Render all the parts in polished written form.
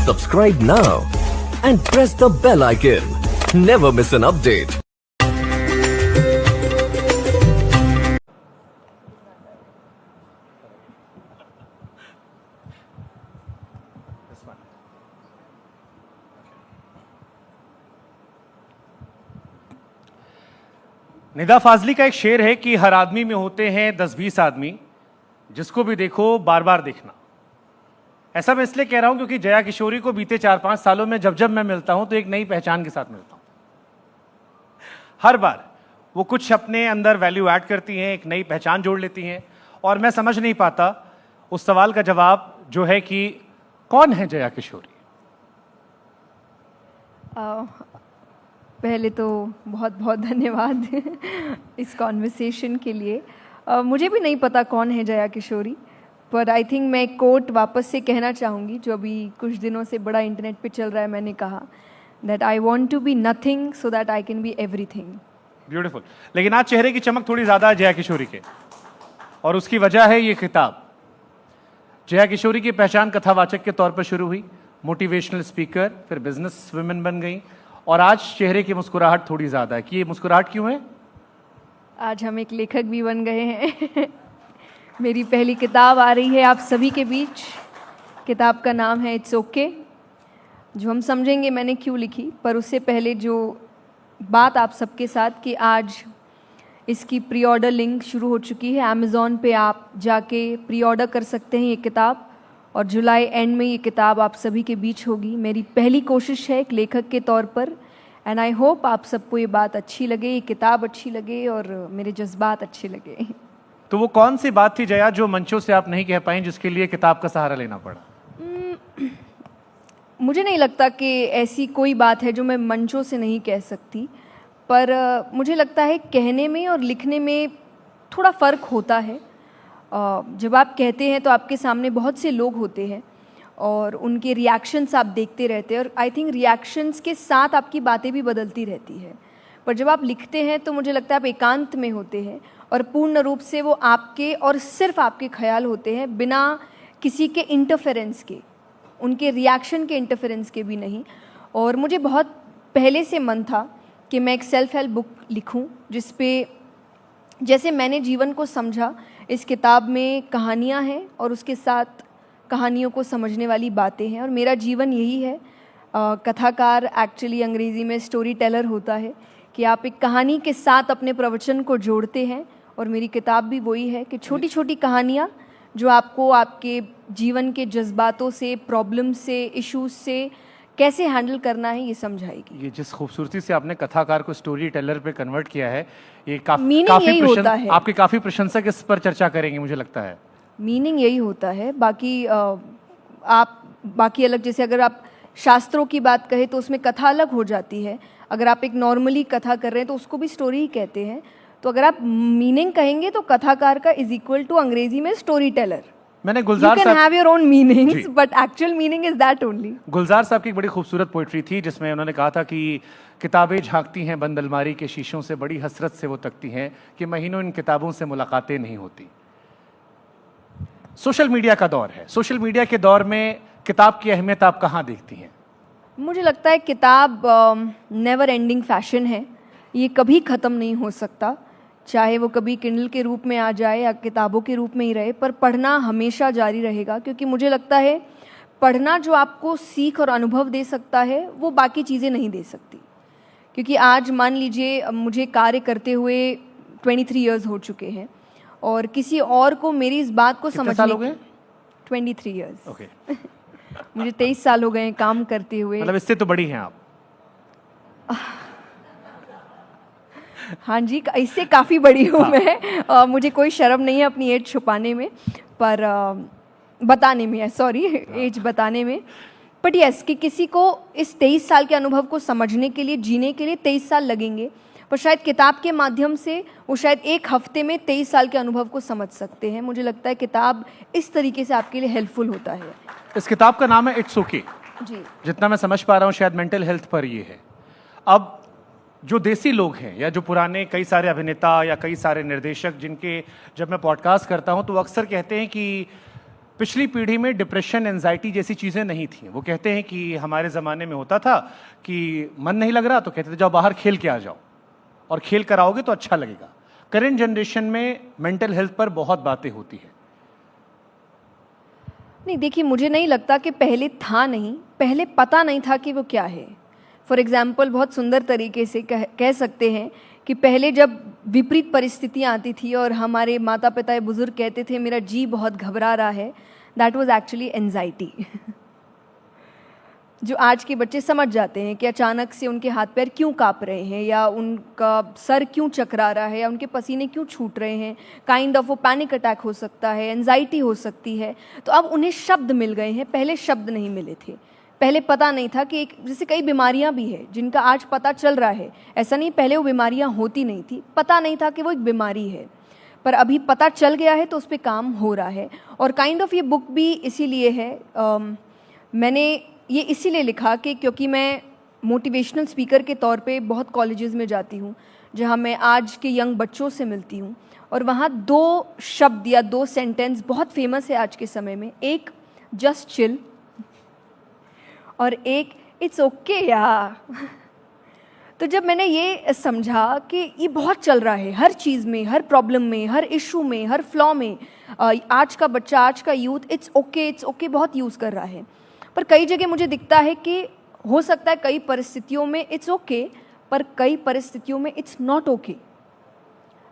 Subscribe now and press the bell icon. Never miss an update. Nida Fazli का एक शेर है कि हर आदमी में होते हैं 10-20 आदमी, जिसको भी देखो बार बार देखना। ऐसा मैं इसलिए कह रहा हूं क्योंकि जया किशोरी को बीते 4-5 सालों में जब जब मैं मिलता हूं तो एक नई पहचान के साथ मिलता हूं। हर बार वो कुछ अपने अंदर वैल्यू ऐड करती हैं, एक नई पहचान जोड़ लेती हैं, और मैं समझ नहीं पाता उस सवाल का जवाब जो है कि कौन है जया किशोरी। पहले तो बहुत बहुत धन्यवाद इस कॉन्वर्सेशन के लिए। मुझे भी नहीं पता कौन है जया किशोरी, पर आई थिंक मैं एक कोट वापस से कहना चाहूँगी जो अभी कुछ दिनों से बड़ा इंटरनेट पे चल रहा है। मैंने कहा that I want to be nothing so that I can be everything. Beautiful. लेकिन आज चेहरे की चमक थोड़ी ज्यादा है जया किशोरी के, और उसकी वजह है ये किताब। जया किशोरी की पहचान कथावाचक के तौर पर शुरू हुई, मोटिवेशनल स्पीकर, फिर बिजनेस वुमेन बन गई, और आज चेहरे की मुस्कुराहट थोड़ी ज्यादा है। कि ये मुस्कुराहट क्यों है? आज हम एक लेखक भी बन गए हैं मेरी पहली किताब आ रही है आप सभी के बीच। किताब का नाम है इट्स ओके, जो हम समझेंगे मैंने क्यों लिखी। पर उससे पहले जो बात आप सबके साथ कि आज इसकी प्री ऑर्डर लिंक शुरू हो चुकी है। अमेज़ॉन पे आप जाके प्री ऑर्डर कर सकते हैं ये किताब, और जुलाई एंड में ये किताब आप सभी के बीच होगी। मेरी पहली कोशिश है एक लेखक के तौर पर, एंड आई होप आप सबको ये बात अच्छी लगे, ये किताब अच्छी लगे और मेरे जज्बात अच्छे लगे। तो वो कौन सी बात थी जया जो मंचों से आप नहीं कह पाई, जिसके लिए किताब का सहारा लेना पड़ा? मुझे नहीं लगता कि ऐसी कोई बात है जो मैं मंचों से नहीं कह सकती, पर मुझे लगता है कहने में और लिखने में थोड़ा फ़र्क होता है। जब आप कहते हैं तो आपके सामने बहुत से लोग होते हैं और उनके रिएक्शंस आप देखते रहते हैं, और आई थिंक रिएक्शंस के साथ आपकी बातें भी बदलती रहती है। पर जब आप लिखते हैं तो मुझे लगता है आप एकांत में होते हैं और पूर्ण रूप से वो आपके और सिर्फ आपके ख्याल होते हैं, बिना किसी के इंटरफेरेंस के, उनके रिएक्शन के इंटरफेरेंस के भी नहीं। और मुझे बहुत पहले से मन था कि मैं एक सेल्फ हेल्प बुक लिखूं, जिस पे जैसे मैंने जीवन को समझा, इस किताब में कहानियाँ हैं और उसके साथ कहानियों को समझने वाली बातें हैं। और मेरा जीवन यही है। कथाकार एक्चुअली अंग्रेज़ी में स्टोरी टेलर होता है, कि आप एक कहानी के साथ अपने प्रवचन को जोड़ते हैं, और मेरी किताब भी वही है कि छोटी छोटी कहानियाँ जो आपको आपके जीवन के जज्बातों से, प्रॉब्लम से, इश्यूज से कैसे हैंडल करना है ये समझाएगी। ये जिस खूबसूरती से आपने कथाकार को स्टोरी टेलर पे कन्वर्ट किया है, ये काफी यही होता है। आपके काफी प्रशंसक इस पर चर्चा करेंगे मुझे लगता है। मीनिंग यही होता है। बाकी आप बाकी अलग, जैसे अगर आप शास्त्रों की बात कहें तो उसमें कथा अलग हो जाती है। अगर आप एक नॉर्मली कथा कर रहे हैं तो उसको भी स्टोरी ही कहते हैं। तो अगर आप मीनिंग कहेंगे तो कथाकार का इज इक्वल टू अंग्रेजी में स्टोरी टेलर। मैंने गुलजार साहब, you can have your own meanings, but actual meaning is that only। गुलजार साहब की एक बड़ी खूबसूरत पोइट्री थी जिसमें उन्होंने कहा था कि किताबें झांकती हैं बंद अलमारी के शीशों से, बड़ी हसरत से वो तकती हैं कि महीनों इन किताबों से मुलाकातें नहीं होती। सोशल मीडिया का दौर है। सोशल मीडिया के दौर में किताब की अहमियत आप कहाँ देखती हैं? मुझे लगता है किताब नेवर एंडिंग फैशन है। ये कभी ख़त्म नहीं हो सकता, चाहे वो कभी किंडल के रूप में आ जाए या किताबों के रूप में ही रहे, पर पढ़ना हमेशा जारी रहेगा। क्योंकि मुझे लगता है पढ़ना जो आपको सीख और अनुभव दे सकता है वो बाकी चीज़ें नहीं दे सकती। क्योंकि आज मान लीजिए मुझे कार्य करते हुए 23 इयर्स हो चुके हैं, और किसी और को मेरी इस बात को समझने 23 इयर्स ओके मुझे 23 साल हो गए हैं काम करते हुए। मतलब इससे तो बड़ी हैं आप। हाँ जी, इससे काफ़ी बड़ी हूँ मैं। मुझे कोई शर्म नहीं है अपनी एज छुपाने में, पर बताने में, सॉरी, एज बताने में। बट यस, कि किसी को इस 23 साल के अनुभव को समझने के लिए, जीने के लिए 23 साल लगेंगे, पर शायद किताब के माध्यम से वो शायद एक हफ्ते में 23 साल के अनुभव को समझ सकते हैं। मुझे लगता है किताब इस तरीके से आपके लिए हेल्पफुल होता है। इस किताब का नाम है इट्स ओके। जी, जितना मैं समझ पा रहा हूँ शायद मेंटल हेल्थ पर ये है। अब जो देसी लोग हैं या जो पुराने कई सारे अभिनेता या कई सारे निर्देशक जिनके जब मैं पॉडकास्ट करता हूं तो वो अक्सर कहते हैं कि पिछली पीढ़ी में डिप्रेशन, एंजाइटी जैसी चीज़ें नहीं थी। वो कहते हैं कि हमारे ज़माने में होता था कि मन नहीं लग रहा तो कहते थे जाओ बाहर खेल के आ जाओ, और खेल कर आओगे तो अच्छा लगेगा। करंट जनरेशन में मेंटल हेल्थ पर बहुत बातें होती है। नहीं, देखिए, मुझे नहीं लगता कि पहले था नहीं, पहले पता नहीं था कि वो क्या है। फॉर एग्जाम्पल, बहुत सुंदर तरीके से कह सकते हैं कि पहले जब विपरीत परिस्थितियाँ आती थी और हमारे माता पिता या बुजुर्ग कहते थे मेरा जी बहुत घबरा रहा है, दैट वाज एक्चुअली एंजाइटी। जो आज के बच्चे समझ जाते हैं कि अचानक से उनके हाथ पैर क्यों काँप रहे हैं, या उनका सर क्यों चकरा रहा है, या उनके पसीने क्यों छूट रहे हैं, काइंड ऑफ वो पैनिक अटैक हो सकता है, एंजाइटी हो सकती है। तो अब उन्हें शब्द मिल गए हैं, पहले शब्द नहीं मिले थे। पहले पता नहीं था कि एक जैसे कई बीमारियां भी है जिनका आज पता चल रहा है, ऐसा नहीं पहले वो बीमारियां होती नहीं थी, पता नहीं था कि वो एक बीमारी है, पर अभी पता चल गया है तो उस पर काम हो रहा है। और काइंड ऑफ ये बुक भी इसीलिए है, मैंने ये इसीलिए लिखा कि क्योंकि मैं मोटिवेशनल स्पीकर के तौर पे बहुत कॉलेजेस में जाती हूँ जहाँ मैं आज के यंग बच्चों से मिलती हूँ, और वहाँ 2 शब्द या 2 सेंटेंस बहुत फेमस है आज के समय में। एक जस्ट चिल और एक इट्स ओके यार। तो जब मैंने ये समझा कि ये बहुत चल रहा है हर चीज़ में, हर प्रॉब्लम में, हर इशू में, हर फ्लॉ में, आज का बच्चा, आज का यूथ इट्स ओके बहुत यूज़ कर रहा है, पर कई जगह मुझे दिखता है कि हो सकता है कई परिस्थितियों में इट्स ओके, पर कई परिस्थितियों में इट्स नॉट ओके।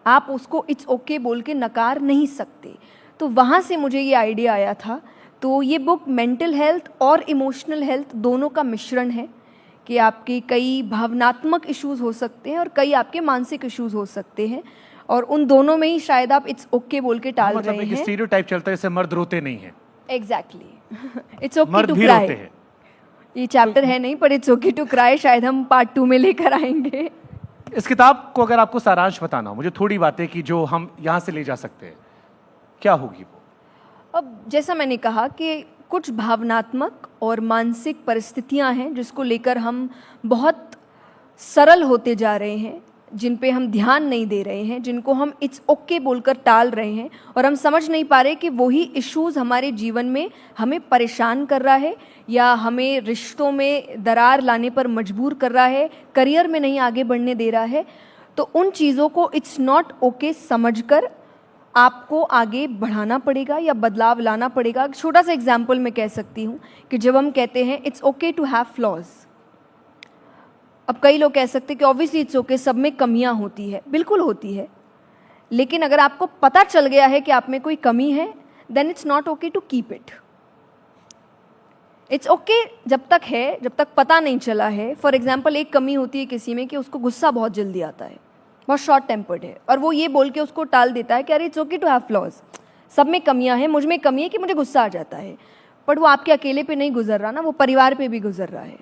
आप उसको इट्स ओके बोल के नकार नहीं सकते। तो वहाँ से मुझे ये आइडिया आया था। तो ये बुक मेंटल हेल्थ और इमोशनल हेल्थ दोनों का मिश्रण है कि आपके कई भावनात्मक इश्यूज़ हो सकते हैं और कई आपके मानसिक इश्यूज़ हो सकते हैं, और उन दोनों में ही शायद आप इट्स ओके बोल के टाल रहे हैं। मतलब एक स्टीरियोटाइप चलता है जैसे मर्द रोते नहीं है। Exactly, it's okay to cry. ये चैप्टर है नहीं, पर इट्स ओके टू क्राई शायद हम पार्ट 2 में लेकर आएंगे। इस किताब को अगर आपको सारांश बताना हो, मुझे थोड़ी बातें कि जो हम यहाँ से ले जा सकते हैं, क्या होगी वो? अब जैसा मैंने कहा कि कुछ भावनात्मक और मानसिक परिस्थितियां हैं जिसको लेकर हम बहुत सरल होते जा रहे हैं, जिन पे हम ध्यान नहीं दे रहे हैं, जिनको हम इट्स ओके बोलकर टाल रहे हैं, और हम समझ नहीं पा रहे कि वही इश्यूज़ हमारे जीवन में हमें परेशान कर रहा है या हमें रिश्तों में दरार लाने पर मजबूर कर रहा है, करियर में नहीं आगे बढ़ने दे रहा है। तो उन चीज़ों को इट्स नॉट ओके समझकर आपको आगे बढ़ाना पड़ेगा या बदलाव लाना पड़ेगा। छोटा सा एग्जाम्पल मैं कह सकती हूँ कि जब हम कहते हैं it's okay to have flaws, अब कई लोग कह सकते हैं कि ऑब्वियसली इट्स ओके, सब में कमियां होती है, बिल्कुल होती है, लेकिन अगर आपको पता चल गया है कि आप में कोई कमी है, then it's not okay to keep it. It's okay जब तक है, जब तक पता नहीं चला है। फॉर एग्जाम्पल, एक कमी होती है किसी में कि उसको गुस्सा बहुत जल्दी आता है, बहुत शॉर्ट टेम्पर्ड है, और वो ये बोल के उसको टाल देता है कि अरे it's okay to have flaws, सब में कमियां हैं, मुझ में कमी है कि मुझे गुस्सा आ जाता है। बट वो आपके अकेले पे नहीं गुजर रहा ना, वो परिवार पे भी गुजर रहा है।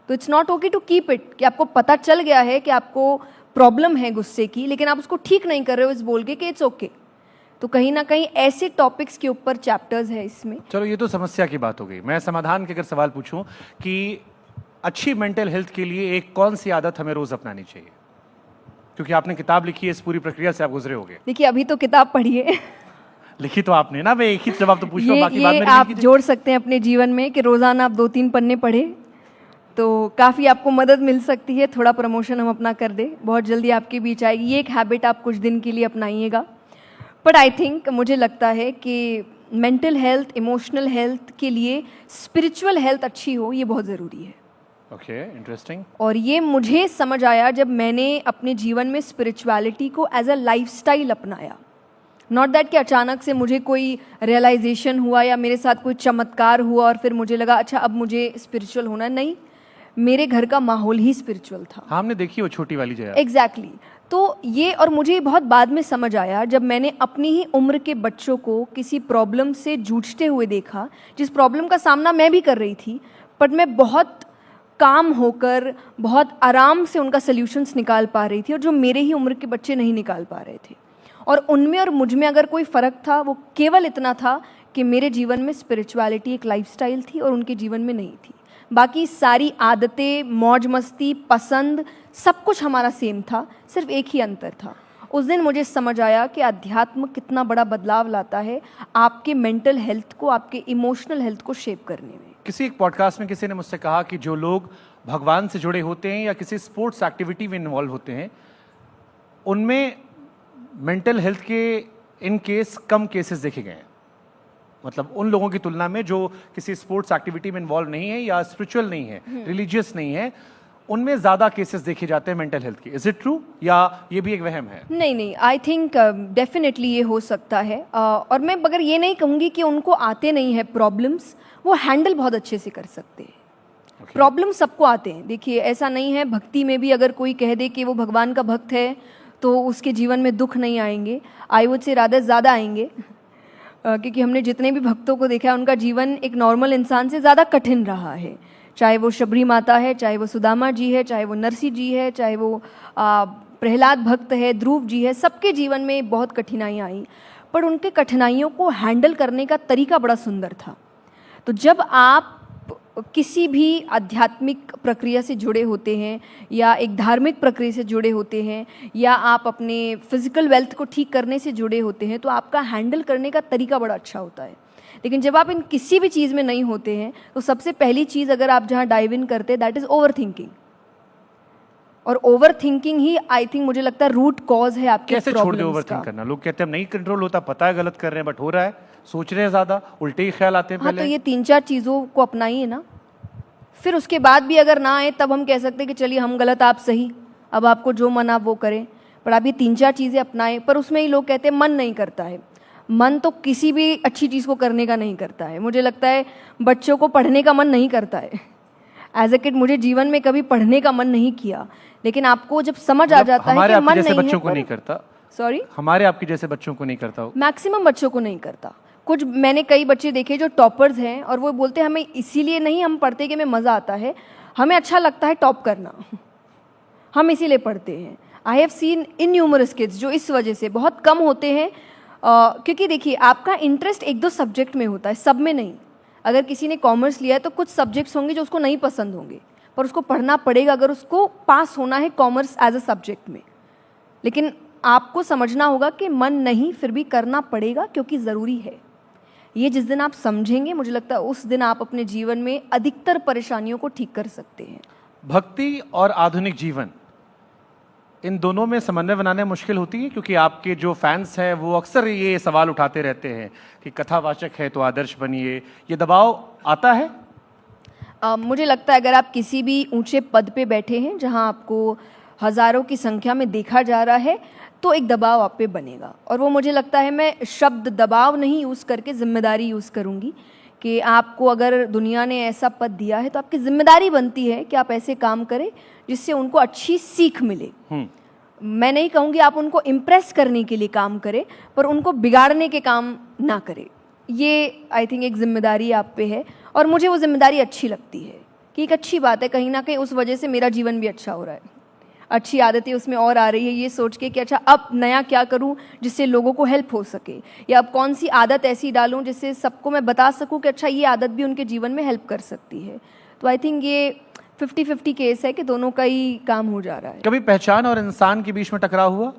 तो it's not okay to keep it, कि आपको पता चल गया है कि आपको प्रॉब्लम है गुस्से की, लेकिन आप उसको ठीक नहीं कर रहे हो इस बोल के कि इट्स ओके। तो कहीं ना कहीं ऐसे टॉपिक्स के ऊपर चैप्टर्स है इसमें। चलो, ये तो समस्या की बात हो गई। मैं समाधान के अगर सवाल पूछूं कि अच्छी मेंटल हेल्थ के लिए एक कौन सी आदत हमें रोज अपनानी चाहिए, क्योंकि आपने किताब लिखी है, इस पूरी प्रक्रिया से आप गुजरे होंगे। देखिए, अभी तो किताब पढ़िए। लिखी तो आपने ना, मैं एक ही जवाब तो पूछ रहा हूं, बाकी बाद ये में आप जोड़ सकते हैं अपने जीवन में कि रोजाना आप 2-3 पन्ने पढ़े तो काफ़ी आपको मदद मिल सकती है। थोड़ा प्रमोशन हम अपना कर दे, बहुत जल्दी आपके बीच आएगी। ये एक हैबिट आप कुछ दिन के लिए अपनाइएगा। बट आई थिंक, मुझे लगता है कि मेंटल हेल्थ, इमोशनल हेल्थ के लिए स्पिरिचुअल हेल्थ अच्छी हो, ये बहुत ज़रूरी है। Okay, interesting. और ये मुझे समझ आया जब मैंने अपने जीवन में स्पिरिचुअलिटी को एज अ लाइफस्टाइल अपनाया। नॉट दैट कि अचानक से मुझे कोई रियलाइजेशन हुआ या मेरे साथ कोई चमत्कार हुआ और फिर मुझे लगा अच्छा अब मुझे स्पिरिचुअल होना। नहीं, मेरे घर का माहौल ही स्पिरिचुअल था। हाँ, हमने देखी वो छोटी वाली जया। एग्जैक्टली। तो ये, और मुझे बहुत बाद में समझ आया जब मैंने अपनी ही उम्र के बच्चों को किसी प्रॉब्लम से जूझते हुए देखा, जिस प्रॉब्लम का सामना मैं भी कर रही थी, बट मैं बहुत काम होकर बहुत आराम से उनका सल्यूशंस निकाल पा रही थी, और जो मेरे ही उम्र के बच्चे नहीं निकाल पा रहे थे। और उनमें और मुझ में अगर कोई फ़र्क था, वो केवल इतना था कि मेरे जीवन में स्पिरिचुअलिटी एक लाइफस्टाइल थी और उनके जीवन में नहीं थी। बाकी सारी आदतें, मौज मस्ती, पसंद, सब कुछ हमारा सेम था, सिर्फ एक ही अंतर था, उस दिन मुझे समझ आया कि अध्यात्म कितना बड़ा बदलाव लाता है आपके मेंटल हेल्थ को, आपके इमोशनल हेल्थ को शेप करने में। किसी एक पॉडकास्ट में किसी ने मुझसे कहा कि जो लोग भगवान से जुड़े होते हैं या किसी स्पोर्ट्स एक्टिविटी में इन्वॉल्व होते हैं, उनमें मेंटल हेल्थ के इन केस कम केसेस देखे गए हैं। मतलब उन लोगों की तुलना में जो किसी स्पोर्ट्स एक्टिविटी में इन्वॉल्व नहीं है या स्पिरिचुअल नहीं है, रिलीजियस नहीं है, उनमें ज्यादा केसेस देखे जाते हैं मेंटल हेल्थ के। इज इट ट्रू या ये भी एक वहम है? नहीं, आई थिंक डेफिनेटली ये हो सकता है। और मैं मगर ये नहीं कहूँगी कि उनको आते नहीं है प्रॉब्लम्स, वो हैंडल बहुत अच्छे से कर सकते हैं। प्रॉब्लम सबको आते हैं। देखिए, ऐसा नहीं है, भक्ति में भी अगर कोई कह दे कि वो भगवान का भक्त है तो उसके जीवन में दुख नहीं आएंगे, आई वुड से रादर ज़्यादा आएंगे। क्योंकि हमने जितने भी भक्तों को देखा है उनका जीवन एक नॉर्मल इंसान से ज़्यादा कठिन रहा है। चाहे वो शबरी माता है, चाहे वो सुदामा जी है, चाहे वो नरसी जी है, चाहे वो प्रहलाद भक्त है, ध्रुव जी है, सबके जीवन में बहुत कठिनाइयाँ आई, पर उनके कठिनाइयों को हैंडल करने का तरीका बड़ा सुंदर था। तो जब आप किसी भी आध्यात्मिक प्रक्रिया से जुड़े होते हैं या एक धार्मिक प्रक्रिया से जुड़े होते हैं या आप अपने फिजिकल वेल्थ को ठीक करने से जुड़े होते हैं, तो आपका हैंडल करने का तरीका बड़ा अच्छा होता है। लेकिन जब आप इन किसी भी चीज़ में नहीं होते हैं तो सबसे पहली चीज़ अगर आप जहाँ डाइव इन करते हैं दैट इज़ ओवर थिंकिंग। और over thinking he I think मुझे लगता है रूट कॉज है आपके कैसे छोड़ दे ओवर थिंक करना? लोग कहते हैं नहीं कंट्रोल होता, पता है गलत कर रहे हैं बट हो रहा है, सोच रहे हैं ज़्यादा, उल्टे ही ख्याल आते हैं हाँ, पहले। तो ये 3-4 चीज़ों को अपनाइए ना, फिर उसके बाद भी अगर ना आए तब हम कह सकते हैं कि चलिए हम गलत आप सही, अब आपको जो मन आप वो करें। पर आप ये 3-4 चीज़ें अपनाएं। पर उसमें ही लोग कहते हैं मन नहीं करता है। मन तो किसी भी अच्छी चीज़ को करने का नहीं करता है। मुझे लगता है बच्चों को पढ़ने का मन नहीं करता है। एज ए किड मुझे जीवन में कभी पढ़ने का मन नहीं किया, लेकिन आपको जब समझ आ जाता है कि मन जैसे नहीं बच्चों है, को नहीं करता। सॉरी, हमारे आपके जैसे बच्चों को नहीं करता हो। मैक्सिमम बच्चों को नहीं करता। कुछ मैंने कई बच्चे देखे जो टॉपर्स हैं और वो बोलते हैं हमें इसीलिए नहीं हम पढ़ते कि हमें मज़ा आता है, हमें अच्छा लगता है टॉप करना, हम इसीलिए पढ़ते हैं। आई हैव सीन इनन्यूमरस किड्स जो इस वजह से बहुत कम होते हैं, क्योंकि देखिए आपका इंटरेस्ट 1-2 सब्जेक्ट में होता है, सब में नहीं। अगर किसी ने कॉमर्स लिया है तो कुछ सब्जेक्ट्स होंगे जो उसको नहीं पसंद होंगे, पर उसको पढ़ना पड़ेगा अगर उसको पास होना है कॉमर्स एज अ सब्जेक्ट में। लेकिन आपको समझना होगा कि मन नहीं, फिर भी करना पड़ेगा क्योंकि ज़रूरी है। ये जिस दिन आप समझेंगे, मुझे लगता है उस दिन आप अपने जीवन में अधिकतर परेशानियों को ठीक कर सकते हैं। भक्ति और आधुनिक जीवन, इन दोनों में समन्वय बनाने मुश्किल होती है? क्योंकि आपके जो फैंस हैं वो अक्सर ये सवाल उठाते रहते हैं कि कथावाचक है तो आदर्श बनिए, ये दबाव आता है? मुझे लगता है अगर आप किसी भी ऊंचे पद पे बैठे हैं जहां आपको हज़ारों की संख्या में देखा जा रहा है, तो एक दबाव आप पे बनेगा। और वो मुझे लगता है, मैं शब्द दबाव नहीं यूज़ करके जिम्मेदारी यूज़ करूँगी कि आपको अगर दुनिया ने ऐसा पद दिया है तो आपकी जिम्मेदारी बनती है कि आप ऐसे काम करें जिससे उनको अच्छी सीख मिले। मैं नहीं कहूँगी आप उनको इम्प्रेस करने के लिए काम करें, पर उनको बिगाड़ने के काम ना करें। ये आई थिंक एक जिम्मेदारी आप पे है और मुझे वो जिम्मेदारी अच्छी लगती है कि एक अच्छी बात है, कहीं ना कहीं उस वजह से मेरा जीवन भी अच्छा हो रहा है, अच्छी आदतें उसमें और आ रही है, ये सोच के कि अच्छा अब नया क्या करूं जिससे लोगों को हेल्प हो सके, या अब कौन सी आदत ऐसी डालूं जिससे सबको मैं बता सकूं कि अच्छा ये आदत भी उनके जीवन में हेल्प कर सकती है। तो आई थिंक ये 50-50 केस है कि दोनों का ही काम हो जा रहा है। कभी पहचान और इंसान के बीच में टकराव हुआ?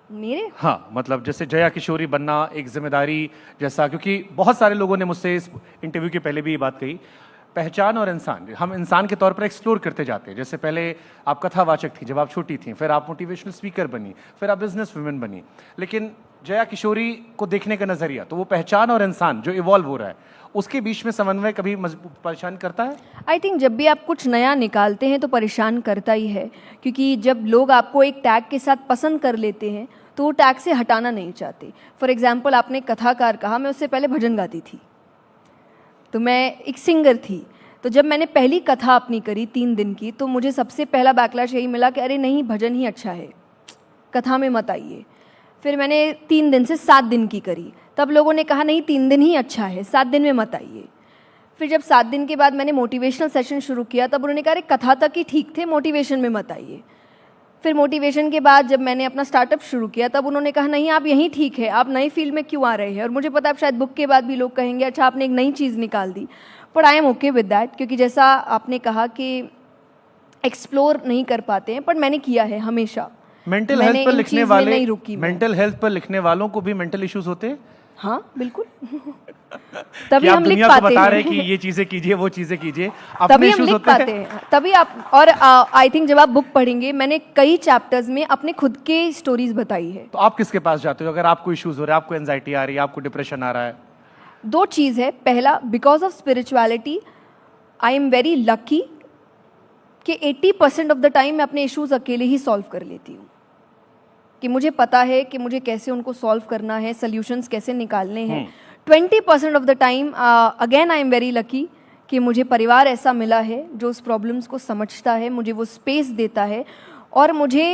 मेरे हाँ, मतलब जैसे जया किशोरी बनना एक जिम्मेदारी जैसा, क्योंकि बहुत सारे लोगों ने मुझसे इस इंटरव्यू के पहले भी ये बात कही, पहचान और इंसान, हम इंसान के तौर पर एक्सप्लोर करते जाते हैं। जैसे पहले आप कथावाचक थी जब आप छोटी थी, फिर आप मोटिवेशनल स्पीकर बनी, फिर आप बिजनेस वुमेन बनी, लेकिन जया किशोरी को देखने का नजरिया, तो वो पहचान और इंसान जो इवॉल्व हो रहा है उसके बीच में समन्वय कभी परेशान करता है? आई थिंक जब भी आप कुछ नया निकालते हैं तो परेशान करता ही है, क्योंकि जब लोग आपको एक टैग के साथ पसंद कर लेते हैं तो वो टैग से हटाना नहीं चाहते। फॉर एग्जाम्पल, आपने कथाकार कहा, मैं उससे पहले भजन गाती थी, तो मैं एक सिंगर थी। तो जब मैंने पहली कथा अपनी करी 3 दिन की, तो मुझे सबसे पहला बैकलैश यही मिला कि अरे नहीं, भजन ही अच्छा है, कथा में मत आइए। फिर मैंने 3 दिन से 7 दिन की करी, तब लोगों ने कहा नहीं 3 दिन ही अच्छा है, 7 दिन में मत आइए। फिर जब 7 दिन के बाद मैंने मोटिवेशनल सेशन शुरू किया, तब उन्होंने कहा अरे कथा तक ही ठीक थे, मोटिवेशन में मत आइए। फिर मोटिवेशन के बाद जब मैंने अपना स्टार्टअप शुरू किया, तब उन्होंने कहा नहीं आप यहीं ठीक है, आप नई फील्ड में क्यों आ रहे हैं। और मुझे पता है शायद बुक के बाद भी लोग कहेंगे अच्छा आपने एक नई चीज़ निकाल दी, but I am okay with that, क्योंकि जैसा आपने कहा कि एक्सप्लोर नहीं कर पाते हैं, पर मैंने किया है हमेशा। मेंटल मैंने हेल्थ पर इन लिखने चीज़ में वाले नहीं रुकी मैं। मेंटल हेल्थ पर लिखने वालों को भी मेंटल इश्यूज होते हैं हाँ बिल्कुल कि तभी आप हम लिख दुनिया को पाते बता रहे हैं कि हैं ये चीजें कीजिए, वो चीजें कीजिए, अपने तभी हम इश्यूज लिख होते पाते हैं। हैं तभी आप। और आई थिंक जब आप बुक पढ़ेंगे, मैंने कई चैप्टर्स में अपने खुद के स्टोरीज बताई है। तो आप किसके पास जाते हो अगर आपको इश्यूज हो रहे हैं, आपको एंजाइटी आ रही है, आपको डिप्रेशन आ रहा है? दो चीज़ है। पहला, because of spirituality I am very lucky कि 80% ऑफ द टाइम मैं अपने इश्यूज अकेले ही सॉल्व कर लेती हूँ, कि मुझे पता है कि मुझे कैसे उनको सॉल्व करना है, सॉल्यूशंस कैसे निकालने हैं। 20% of the time again I am very lucky कि मुझे परिवार ऐसा मिला है जो उस प्रॉब्लम्स को समझता है, मुझे वो स्पेस देता है और मुझे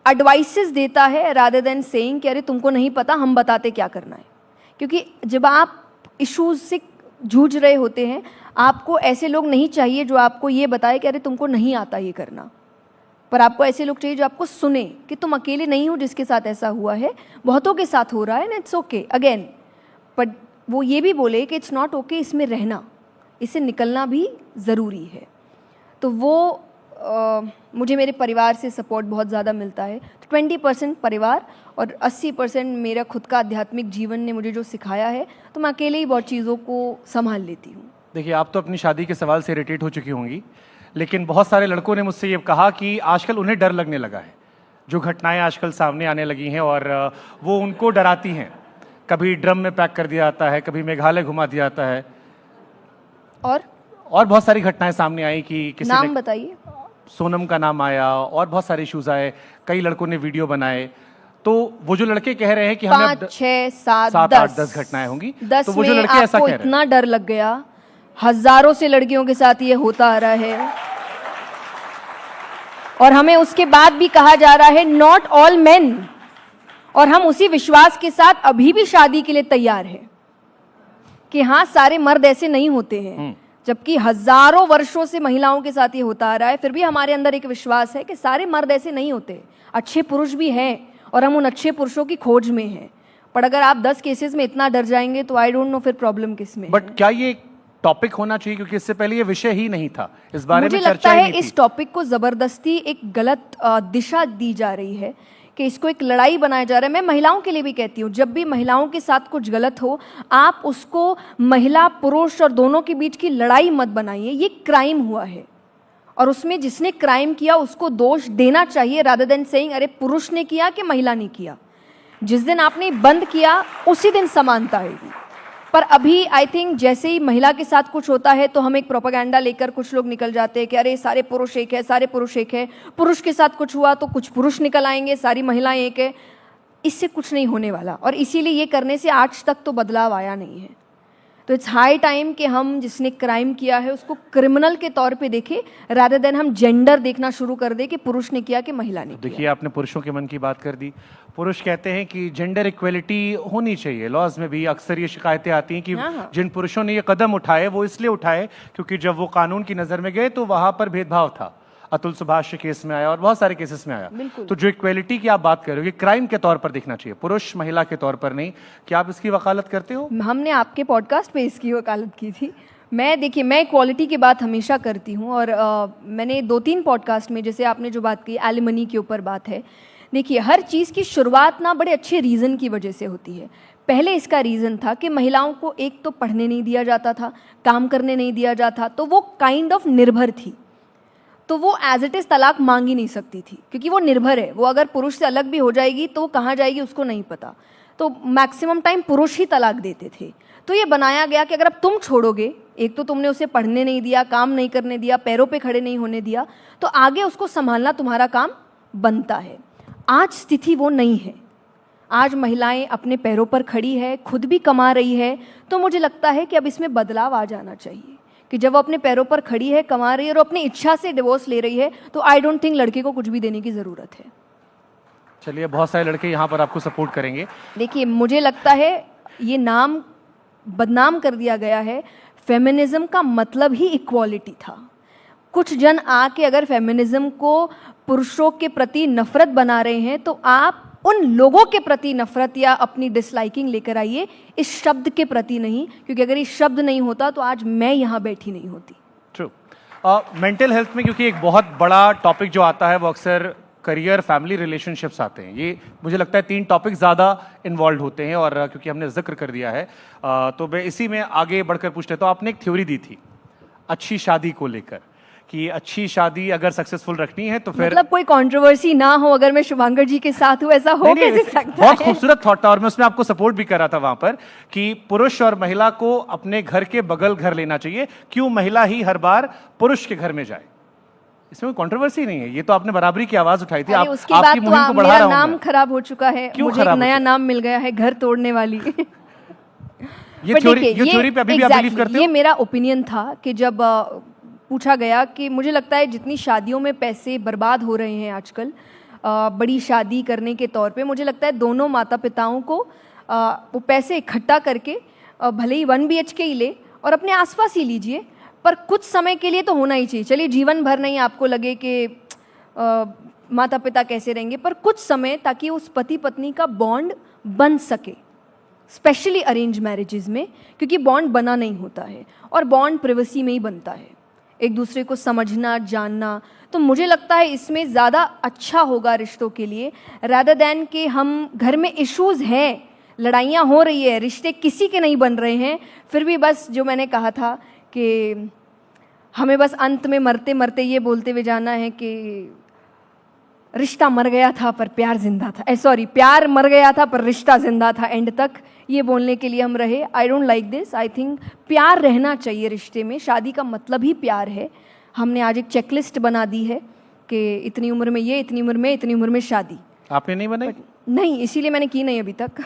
एडवाइसेस देता है रादर देन सेइंग कि अरे तुमको नहीं पता, हम बताते क्या करना है। क्योंकि जब आप इश्यूज से जूझ रहे होते हैं, आपको ऐसे लोग नहीं चाहिए जो आपको ये बताए कि अरे तुमको नहीं आता ये करना, पर आपको ऐसे लोग चाहिए जो आपको सुने कि तुम अकेले नहीं हो जिसके साथ ऐसा हुआ है, बहुतों के साथ हो रहा है, and it's okay again. But वो ये भी बोले कि इट्स नॉट ओके, इसमें रहना, इससे निकलना भी ज़रूरी है। तो वो मुझे मेरे परिवार से सपोर्ट बहुत ज़्यादा मिलता है। 20% परिवार और 80% मेरा खुद का आध्यात्मिक जीवन ने मुझे जो सिखाया है, तो मैं अकेले ही बहुत चीज़ों को संभाल लेती हूँ। देखिए, आप तो अपनी शादी के सवाल से इरिटेट हो चुकी होंगी, लेकिन बहुत सारे लड़कों ने मुझसे ये कहा कि आजकल उन्हें डर लगने लगा है, जो घटनाएं आजकल सामने आने लगी हैं और वो उनको डराती हैं। कभी ड्रम में पैक कर दिया जाता है, कभी मेघालय घुमा दिया जाता है, और बहुत सारी घटनाएं सामने आई कि किसी नाम ने, बताइए। सोनम का नाम आया और बहुत सारे इश्यूज आए, कई लड़कों ने वीडियो बनाए। तो वो जो लड़के कह रहे हैं कि हमें 5, 6, 7, 8, 10 घटनाएं होंगी, 10 तो वो जो में लड़के ऐसा आपको कह रहे हैं, इतना डर लग गया, हजारों से लड़कियों के साथ ये होता आ रहा है और हमें उसके बाद भी कहा जा रहा है नॉट ऑल मेन, और हम उसी विश्वास के साथ अभी भी शादी के लिए तैयार हैं कि हाँ, सारे मर्द ऐसे नहीं होते हैं। जबकि हजारों वर्षों से महिलाओं के साथ ये होता आ रहा है, फिर भी हमारे अंदर एक विश्वास है कि सारे मर्द ऐसे नहीं होते, अच्छे पुरुष भी हैं और हम उन अच्छे पुरुषों की खोज में हैं। पर अगर आप 10 केसेस में इतना डर जाएंगे तो आई डोंट नो फिर प्रॉब्लम किस में है। बट क्या ये टॉपिक होना चाहिए, क्योंकि इससे पहले ये विषय ही नहीं था, इस बारे में मुझे चर्चा लगता ही है नहीं इस थी। टॉपिक को जबरदस्ती एक गलत दिशा दी जा रही है कि इसको एक लड़ाई बनाया जा रहा है। मैं महिलाओं के लिए भी कहती हूँ, जब भी महिलाओं के साथ कुछ गलत हो, आप उसको महिला पुरुष और दोनों के बीच की लड़ाई मत बनाइए। ये क्राइम हुआ है और उसमें जिसने क्राइम किया उसको दोष देना चाहिए, रादर देन सेइंग अरे पुरुष ने किया कि महिला ने किया। जिस दिन आपने बंद किया उसी दिन समानता आएगी। पर अभी आई थिंक जैसे ही महिला के साथ कुछ होता है तो हम एक प्रोपेगेंडा लेकर कुछ लोग निकल जाते हैं कि अरे सारे पुरुष एक है, सारे पुरुष एक है। पुरुष के साथ कुछ हुआ तो कुछ पुरुष निकल आएंगे, सारी महिलाएं एक है। इससे कुछ नहीं होने वाला और इसीलिए ये करने से आज तक तो बदलाव आया नहीं है। तो इट्स हाई टाइम कि हम जिसने क्राइम किया है उसको क्रिमिनल के तौर पे देखें, रादर देन हम जेंडर देखना शुरू कर दे कि पुरुष ने किया कि महिला ने किया। देखिए, आपने पुरुषों के मन की बात कर दी। पुरुष कहते हैं कि जेंडर इक्वलिटी होनी चाहिए। लॉज में भी अक्सर ये शिकायतें आती हैं कि जिन पुरुषों ने ये कदम उठाए वो इसलिए उठाए क्योंकि जब वो कानून की नजर में गए तो वहां पर भेदभाव था। अतुल सुभाष के केस में आया और बहुत सारे केसेस में आया। तो जो इक्वलिटी की आप बात कर रहे हो, ये क्राइम के तौर पर देखना चाहिए, पुरुष महिला के तौर पर नहीं। क्या आप इसकी वकालत करते हो? हमने आपके पॉडकास्ट पे इसकी वकालत की थी। देखिए, मैं इक्वालिटी की बात हमेशा करती हूँ और मैंने 2-3 पॉडकास्ट में, जैसे आपने जो बात की एलिमनी के ऊपर बात है, देखिए हर चीज़ की शुरुआत ना बड़े अच्छे रीज़न की वजह से होती है। पहले इसका रीज़न था कि महिलाओं को एक तो पढ़ने नहीं दिया जाता था, काम करने नहीं दिया जाता, तो वो काइंड ऑफ निर्भर थी। तो वो एज इट इज़ तलाक मांग ही नहीं सकती थी क्योंकि वो निर्भर है। वो अगर पुरुष से अलग भी हो जाएगी तो वो कहाँ जाएगी उसको नहीं पता। तो मैक्सिमम टाइम पुरुष ही तलाक देते थे। तो ये बनाया गया कि अगर अब तुम छोड़ोगे, एक तो तुमने उसे पढ़ने नहीं दिया, काम नहीं करने दिया, पैरों पे खड़े नहीं होने दिया, तो आगे उसको संभालना तुम्हारा काम बनता है। आज स्थिति वो नहीं है। आज महिलाएं अपने पैरों पर खड़ी है, खुद भी कमा रही है। तो मुझे लगता है कि अब इसमें बदलाव आ जाना चाहिए कि जब वो अपने पैरों पर खड़ी है, कमा रही है और अपनी इच्छा से डिवोर्स ले रही है, तो आई डोंट थिंक लड़के को कुछ भी देने की ज़रूरत है। चलिए, बहुत सारे लड़के यहाँ पर आपको सपोर्ट करेंगे। देखिए, मुझे लगता है ये नाम बदनाम कर दिया गया है। फेमिनिज्म का मतलब ही इक्वालिटी था। कुछ जन आके अगर फेमिनिज्म को पुरुषों के प्रति नफरत बना रहे हैं तो आप उन लोगों के प्रति नफरत या अपनी डिसलाइकिंग लेकर आइए, इस शब्द के प्रति नहीं, क्योंकि अगर इस शब्द नहीं होता तो आज मैं यहाँ बैठी नहीं होती। ट्रू। मेंटल हेल्थ में क्योंकि एक बहुत बड़ा टॉपिक जो आता है वो अक्सर करियर, फैमिली, रिलेशनशिप्स आते हैं। ये मुझे लगता है 3 टॉपिक ज़्यादा इन्वॉल्व होते हैं, और क्योंकि हमने जिक्र कर दिया है तो मैं इसी में आगे बढ़कर पूछ लेता हूँ। आपने एक थ्योरी दी थी अच्छी शादी को लेकर कि अच्छी शादी अगर सक्सेसफुल रखनी है तो फिर मतलब कोई कंट्रोवर्सी ना हो अगर मैं शुभांकर जी के साथ हूँ, ऐसा हो नहीं, कैसे सकता बहुत है? खूबसूरत थॉट था, और मैं उसमें आपको सपोर्ट भी कर रहा था वहां पर कि पुरुष और महिला को अपने घर के बगल घर लेना चाहिए। क्यों महिला ही हर बार पुरुष के घर में जाए? इसमें कोई कंट्रोवर्सी नहीं है, ये तो आपने बराबरी की आवाज उठाई थी। अरे उसके बाद आपकी तो मुहिम को बढ़ा मेरा रहा हूं नाम मैं। खराब हो चुका है, क्यों मुझे एक खराब हो नया चुका? नाम मिल गया है, घर तोड़ने वाली। ये पर थ्योरी, देखिए, ये थ्योरी पे अभी भी आप बिलीव करते ये हो? मेरा ओपिनियन था कि जब पूछा गया कि मुझे लगता है जितनी शादियों में पैसे बर्बाद हो रहे हैं आजकल बड़ी शादी करने के तौर पे, मुझे लगता है दोनों माता पिताओं को वो पैसे इकट्ठा करके भले ही 1 BHK ही ले और अपने आसपास ही लीजिए, पर कुछ समय के लिए तो होना ही चाहिए। चलिए जीवन भर नहीं आपको लगे कि माता पिता कैसे रहेंगे, पर कुछ समय, ताकि उस पति पत्नी का बॉन्ड बन सके, स्पेशली अरेंज मैरिजेस में, क्योंकि बॉन्ड बना नहीं होता है और बॉन्ड प्रिवेसी में ही बनता है, एक दूसरे को समझना जानना। तो मुझे लगता है इसमें ज़्यादा अच्छा होगा रिश्तों के लिए, रादर दैन कि हम घर में इश्यूज़ हैं, लड़ाइयाँ हो रही है, रिश्ते किसी के नहीं बन रहे हैं, फिर भी बस जो मैंने कहा था कि हमें बस अंत में मरते मरते ये बोलते हुए जाना है कि रिश्ता मर गया था पर प्यार जिंदा था, सॉरी, प्यार मर गया था पर रिश्ता जिंदा था, एंड तक ये बोलने के लिए हम रहे। I don't like this. I think प्यार रहना चाहिए रिश्ते में, शादी का मतलब ही प्यार है। हमने आज एक चेकलिस्ट बना दी है कि इतनी उम्र में ये, इतनी उम्र में, इतनी उम्र में शादी। आपने नहीं बनाई? नहीं, इसीलिए मैंने की नहीं अभी तक।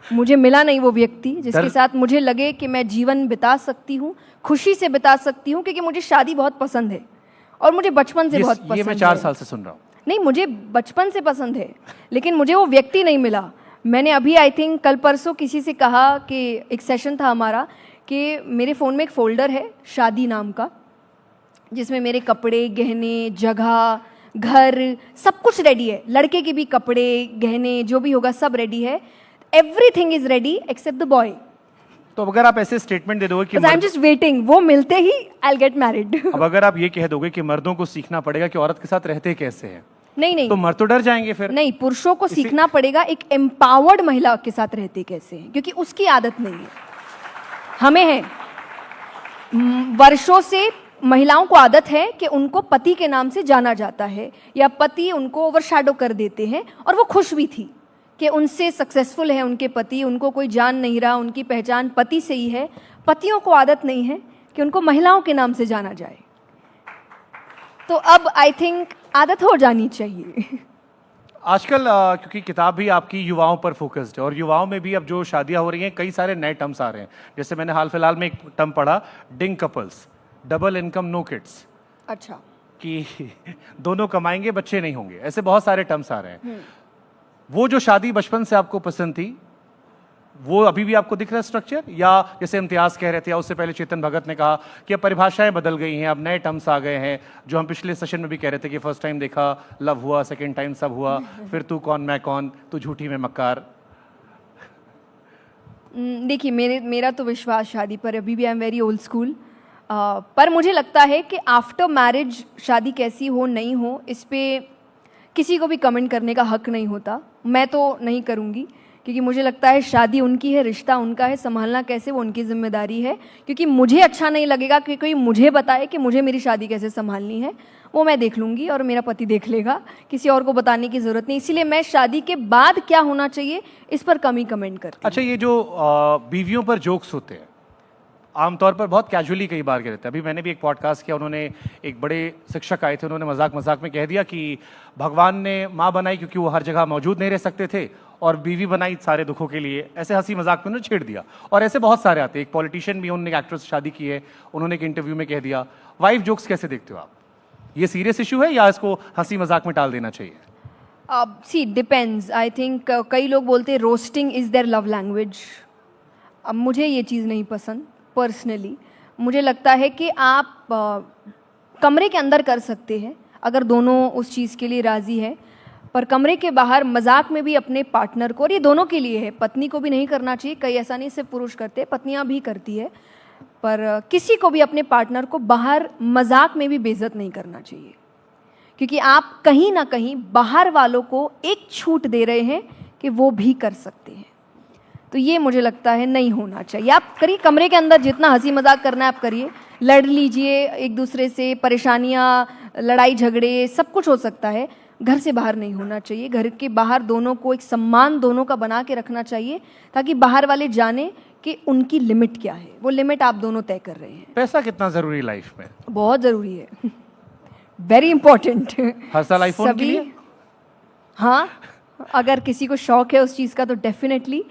मुझे मिला नहीं वो व्यक्ति जिसके साथ मुझे लगे कि मैं जीवन बिता सकती हूँ, खुशी से बिता सकती हूँ, क्योंकि मुझे शादी बहुत पसंद है और मुझे बचपन से बहुत पसंद है। ये मैं 4 साल से सुन रहा हूँ। नहीं, मुझे बचपन से पसंद है, लेकिन मुझे वो व्यक्ति नहीं मिला। मैंने अभी आई थिंक कल परसों किसी से कहा कि एक सेशन था हमारा, कि मेरे फ़ोन में एक फ़ोल्डर है शादी नाम का, जिसमें मेरे कपड़े, गहने, जगह, घर, सब कुछ रेडी है। लड़के के भी कपड़े, गहने, जो भी होगा सब रेडी है। Everything is ready except the boy. तो अगर आप ऐसे स्टेटमेंट दे दोगे कि आई एम जस्ट वेटिंग, वो मिलते ही आई विल गेट मैरिड। अब अगर आप ये कह दोगे कि मर्दों को सीखना पड़ेगा कि औरत के साथ रहते कैसे हैं, नहीं नहीं, तो मर्द तो डर जाएंगे फिर। नहीं, पुरुषों को सीखना पड़ेगा एक एम्पावर्ड महिला के साथ रहते कैसे हैं, क्योंकि उसकी आदत नहीं है, हमें है। वर्षों से महिलाओं को आदत है कि उनको पति के नाम से जाना जाता है, या पति उनको ओवरशैडो कर देते हैं, और वो खुश भी थी कि उनसे सक्सेसफुल है उनके पति, उनको कोई जान नहीं रहा, उनकी पहचान पति से ही है। पतियों को आदत नहीं है कि उनको महिलाओं के नाम से जाना जाए। तो अब आई थिंक आदत हो जानी चाहिए। आजकल क्योंकि किताब भी आपकी युवाओं पर फोकस्ड है, और युवाओं में भी अब जो शादियां हो रही हैं, कई सारे नए टर्म्स आ रहे हैं। जैसे मैंने हाल फिलहाल में एक टर्म पढ़ा, dink couples, double income no kids, अच्छा, कि दोनों कमाएंगे बच्चे नहीं होंगे। ऐसे बहुत सारे टर्म्स आ रहे हैं। वो जो शादी बचपन से आपको पसंद थी, वो अभी भी आपको दिख रहा है स्ट्रक्चर? या जैसे इम्तियाज कह रहे थे, या उससे पहले चेतन भगत ने कहा कि अब परिभाषाएं बदल गई हैं, अब नए टर्म्स आ गए हैं, जो हम पिछले सेशन में भी कह रहे थे कि फर्स्ट टाइम देखा लव हुआ, सेकंड टाइम सब हुआ, फिर तू कौन मैं कौन, तू झूठी मैं मक्कार। देखिए, मेरा तो विश्वास शादी पर अभी भी I am very old school. पर मुझे लगता है कि आफ्टर मैरिज शादी कैसी हो नहीं हो, इस पे किसी को भी कमेंट करने का हक नहीं होता। मैं तो नहीं करूँगी, क्योंकि मुझे लगता है शादी उनकी है, रिश्ता उनका है, संभालना कैसे वो उनकी जिम्मेदारी है। क्योंकि मुझे अच्छा नहीं लगेगा कि कोई मुझे बताए कि मुझे मेरी शादी कैसे संभालनी है, वो मैं देख लूँगी और मेरा पति देख लेगा, किसी और को बताने की ज़रूरत नहीं। इसीलिए मैं शादी के बाद क्या होना चाहिए इस पर कम ही कमेंट करती हूँ। अच्छा, ये जो बीवियों पर जोक्स होते हैं, आमतौर पर बहुत कैजुअली कई बार कहते हैं। अभी मैंने भी एक पॉडकास्ट किया, उन्होंने एक बड़े शिक्षक आए थे, उन्होंने मजाक मजाक में कह दिया कि भगवान ने माँ बनाई क्योंकि वो हर जगह मौजूद नहीं रह सकते थे, और बीवी बनाई सारे दुखों के लिए। ऐसे हंसी मजाक में उन्होंने छेड़ दिया, और ऐसे बहुत सारे आते हैं। एक पॉलिटिशियन भी, उन्होंने एक्ट्रेस से शादी की है, उन्होंने एक इंटरव्यू में कह दिया। वाइफ जोक्स कैसे देखते हो आप? ये सीरियस इशू है या इसको हंसी मजाक में टाल देना चाहिए? See depends. आई थिंक कई लोग बोलते हैं roasting is their love language. अब मुझे ये चीज़ नहीं पसंद पर्सनली। मुझे लगता है कि आप कमरे के अंदर कर सकते हैं अगर दोनों उस चीज़ के लिए राज़ी है, पर कमरे के बाहर मजाक में भी अपने पार्टनर को, और ये दोनों के लिए है, पत्नी को भी नहीं करना चाहिए। कई ऐसा नहीं सिर्फ पुरुष करते, पत्नियां भी करती है, पर किसी को भी अपने पार्टनर को बाहर मजाक में भी बेइज्जत नहीं करना चाहिए। क्योंकि आप कहीं ना कहीं बाहर वालों को एक छूट दे रहे हैं कि वो भी कर सकते हैं। तो ये मुझे लगता है नहीं होना चाहिए। आप करिए, कमरे के अंदर जितना हंसी मजाक करना है आप करिए, लड़ लीजिए एक दूसरे से, परेशानियाँ, लड़ाई झगड़े सब कुछ हो सकता है, घर से बाहर नहीं होना चाहिए। घर के बाहर दोनों को एक सम्मान दोनों का बना के रखना चाहिए, ताकि बाहर वाले जाने कि उनकी लिमिट क्या है, वो लिमिट आप दोनों तय कर रहे हैं। पैसा कितना जरूरी लाइफ में? बहुत ज़रूरी है, वेरी इंपॉर्टेंट। हर साल आईफोन के लिए? हाँ, अगर किसी को शौक है उस चीज़ का तो डेफिनेटली।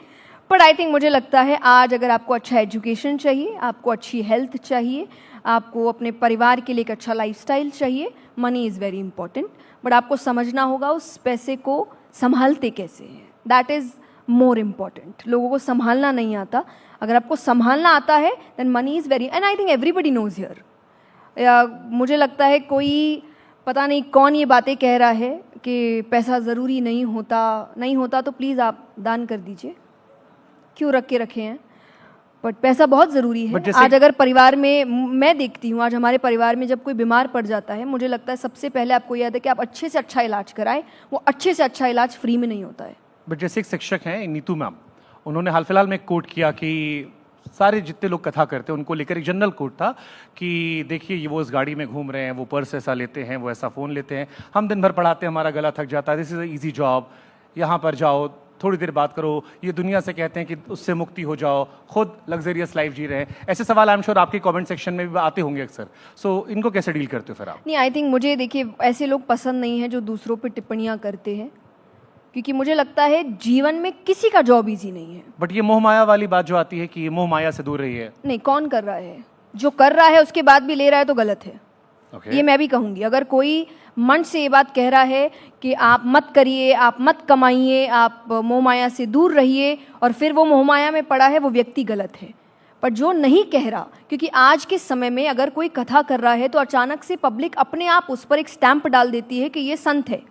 बट आई थिंक मुझे लगता है आज अगर आपको अच्छा एजुकेशन चाहिए, आपको अच्छी हेल्थ चाहिए, आपको अपने परिवार के लिए एक अच्छा लाइफस्टाइल चाहिए, money is very important. But आपको समझना होगा उस पैसे को संभालते कैसे हैं, दैट इज़ मोर इम्पॉर्टेंट। लोगों को संभालना नहीं आता, अगर आपको संभालना आता है then money is very, and I think everybody knows here. मुझे लगता है कोई पता नहीं कौन ये बातें कह रहा है कि पैसा ज़रूरी नहीं होता तो प्लीज़ आप दान कर दीजिए, क्यों रख के रखे हैं। बट पैसा बहुत ज़रूरी है। आज अगर परिवार में, मैं देखती हूँ आज हमारे परिवार में जब कोई बीमार पड़ जाता है, मुझे लगता है सबसे पहले आपको याद है कि आप अच्छे से अच्छा इलाज कराएं। वो अच्छे से अच्छा इलाज फ्री में नहीं होता है। बट जैसे एक शिक्षक हैं नीतू मैम, उन्होंने हाल फिलहाल में एक कोट किया कि सारे जितने लोग कथा करते हैं उनको लेकर एक जनरल कोट था कि देखिए ये वो इस गाड़ी में घूम रहे हैं, वो पर्स ऐसा लेते हैं, वो ऐसा फ़ोन लेते हैं, हम दिन भर पढ़ाते हैं, हमारा गला थक जाता है, दिस इज़ ईजी जॉब, यहाँ पर जाओ, थोड़ी देर बात करो, ये दुनिया से कहते हैं कि उससे मुक्ति हो जाओ, खुद लग्जरियस लाइफ जी रहे हैं। ऐसे सवाल आई एम श्योर आपके कमेंट सेक्शन में भी आते होंगे अक्सर। सो इनको कैसे डील करते हो फिर आप? नहीं, आई थिंक मुझे देखिए ऐसे लोग पसंद नहीं हैं जो दूसरों पे टिप्पणियाँ करते हैं, क्योंकि मुझे लगता है जीवन में किसी का जॉब इजी नहीं है। बट ये मोह माया वाली बात जो आती है कि ये मोह माया से दूर रही है, नहीं, कौन कर रहा है? जो कर रहा है उसके बाद भी ले रहा है तो गलत है। ये मैं भी कहूँगी। अगर कोई मन से ये बात कह रहा है कि आप मत करिए, आप मत कमाइए, आप मोह माया से दूर रहिए, और फिर वो मोह माया में पड़ा है, वो व्यक्ति गलत है। पर जो नहीं कह रहा, क्योंकि आज के समय में अगर कोई कथा कर रहा है तो अचानक से पब्लिक अपने आप उस पर एक स्टैंप डाल देती है कि ये संत है,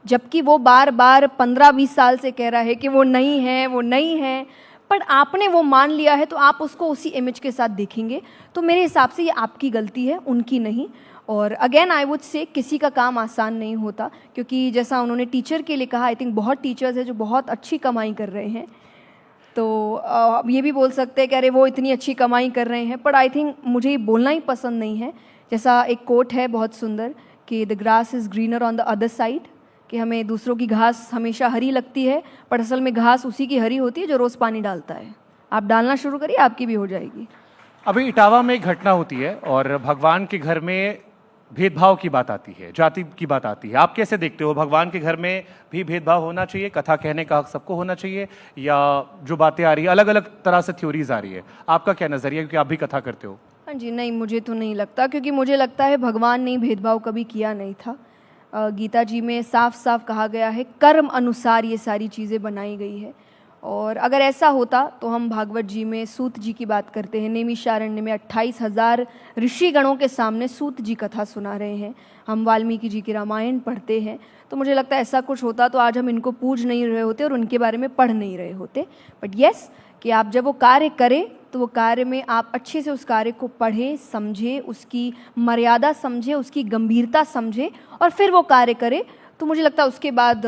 जबकि वो बार बार 15-20 साल से कह रहा है कि वो नहीं है, वो नहीं है। पर आपने वो मान लिया है तो आप उसको उसी इमेज के साथ देखेंगे। तो मेरे हिसाब से ये आपकी गलती है, उनकी नहीं। और अगेन आई वुड से किसी का काम आसान नहीं होता, क्योंकि जैसा उन्होंने टीचर के लिए कहा, आई थिंक बहुत टीचर्स हैं जो बहुत अच्छी कमाई कर रहे हैं। तो ये भी बोल सकते हैं कि अरे वो इतनी अच्छी कमाई कर रहे हैं, पर आई थिंक मुझे ये बोलना ही पसंद नहीं है। जैसा एक कोट है बहुत सुंदर कि the grass is greener on the other side, कि हमें दूसरों की घास हमेशा हरी लगती है, पर असल में घास उसी की हरी होती है जो रोज़ पानी डालता है। आप डालना शुरू करिए, आपकी भी हो जाएगी। अभी इटावा में एक घटना होती है और भगवान के घर में भेदभाव की बात आती है, जाति की बात आती है। आप कैसे देखते हो, भगवान के घर में भी भेदभाव होना चाहिए, कथा कहने का हक सबको होना चाहिए, या जो बातें आ रही है अलग अलग तरह से थ्योरीज आ रही है, आपका क्या नज़रिया, क्योंकि आप भी कथा करते हो? हाँ जी, नहीं मुझे तो नहीं लगता, क्योंकि मुझे लगता है भगवान ने भेदभाव कभी किया नहीं था। गीता जी में साफ साफ कहा गया है कर्म अनुसार ये सारी चीज़ें बनाई गई है। और अगर ऐसा होता तो हम भागवत जी में सूत जी की बात करते हैं, नैमिषारण्य में 28,000 ऋषिगणों के सामने सूत जी कथा सुना रहे हैं, हम वाल्मीकि जी की रामायण पढ़ते हैं। तो मुझे लगता है ऐसा कुछ होता तो आज हम इनको पूज नहीं रहे होते और उनके बारे में पढ़ नहीं रहे होते। बट येस, कि आप जब वो कार्य करें तो वो कार्य में आप अच्छे से उस कार्य को पढ़ें, समझें, उसकी मर्यादा समझें, उसकी गंभीरता समझें और फिर वो कार्य करें। तो मुझे लगता है उसके बाद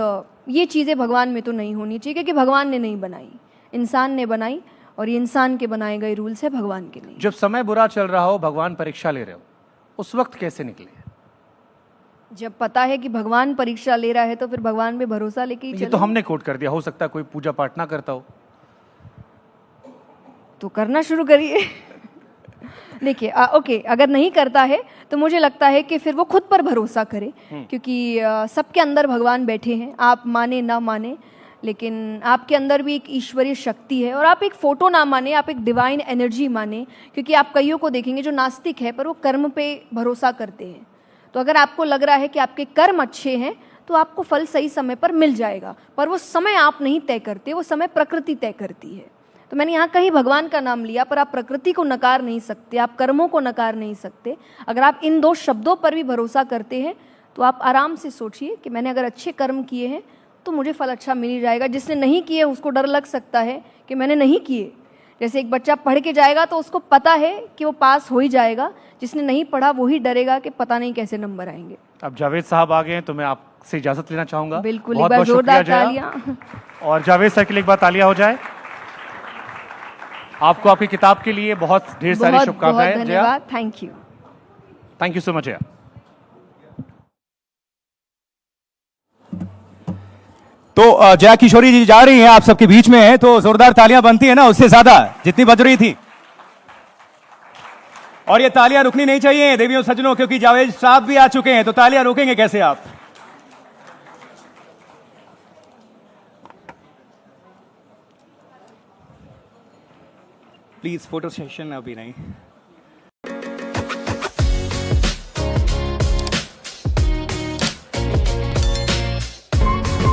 ये चीज़ें भगवान में तो नहीं होनी चाहिए, क्योंकि भगवान ने नहीं बनाई, इंसान ने बनाई, और ये इंसान के बनाए गए रूल्स है, भगवान के नहीं। जब समय बुरा चल रहा हो, भगवान परीक्षा ले रहे हो, उस वक्त कैसे निकले? जब पता है कि भगवान परीक्षा ले रहा है तो फिर भगवान पे भरोसा लेके ही ये चलो। तो हमने कोट कर दिया, हो सकता है कोई पूजा पाठ ना करता हो, तो करना शुरू करिए। देखिए ओके, अगर नहीं करता है तो मुझे लगता है कि फिर वो खुद पर भरोसा करे, क्योंकि सबके अंदर भगवान बैठे हैं, आप माने ना माने, लेकिन आपके अंदर भी एक ईश्वरीय शक्ति है। और आप एक फोटो ना माने, आप एक डिवाइन एनर्जी माने, क्योंकि आप कईयों को देखेंगे जो नास्तिक है पर वो कर्म पे भरोसा करते हैं। तो अगर आपको लग रहा है कि आपके कर्म अच्छे हैं तो आपको फल सही समय पर मिल जाएगा, पर वो समय आप नहीं तय करते, वो समय प्रकृति तय करती है। तो मैंने यहाँ कहीं भगवान का नाम लिया, पर आप प्रकृति को नकार नहीं सकते, आप कर्मों को नकार नहीं सकते। अगर आप इन दो शब्दों पर भी भरोसा करते हैं तो आप आराम से सोचिए कि मैंने अगर अच्छे कर्म किए हैं तो मुझे फल अच्छा मिल ही जाएगा। जिसने नहीं किए उसको डर लग सकता है कि मैंने नहीं किए, जैसे एक बच्चा पढ़ के जाएगा तो उसको पता है कि वो पास हो ही जाएगा, जिसने नहीं पढ़ा वो ही डरेगा कि पता नहीं कैसे नंबर आएंगे। अब जावेद साहब आ गए हैं तो मैं आपसे इजाजत लेना चाहूंगा। बिल्कुल, एक बहुत बार बहुत शुक्रिया जोरदार जया। तालियां। और जावेद सर के लिए एक बार तालियां हो जाए। आपको आपकी किताब के लिए बहुत ढेर सारी बहुत बहुत शुभकामनाएं जया। धन्यवाद, thank you. Thank you so much Jaya. तो जया किशोरी जी जा रही हैं, आप सबके बीच में हैं, तो जोरदार तालियां बनती है ना उससे ज्यादा जितनी बज रही थी। और ये तालियां रुकनी नहीं चाहिए देवियों सज्जनों, क्योंकि जावेद साहब भी आ चुके हैं, तो तालियां रोकेंगे कैसे आप? प्लीज फोटो सेशन अभी नहीं।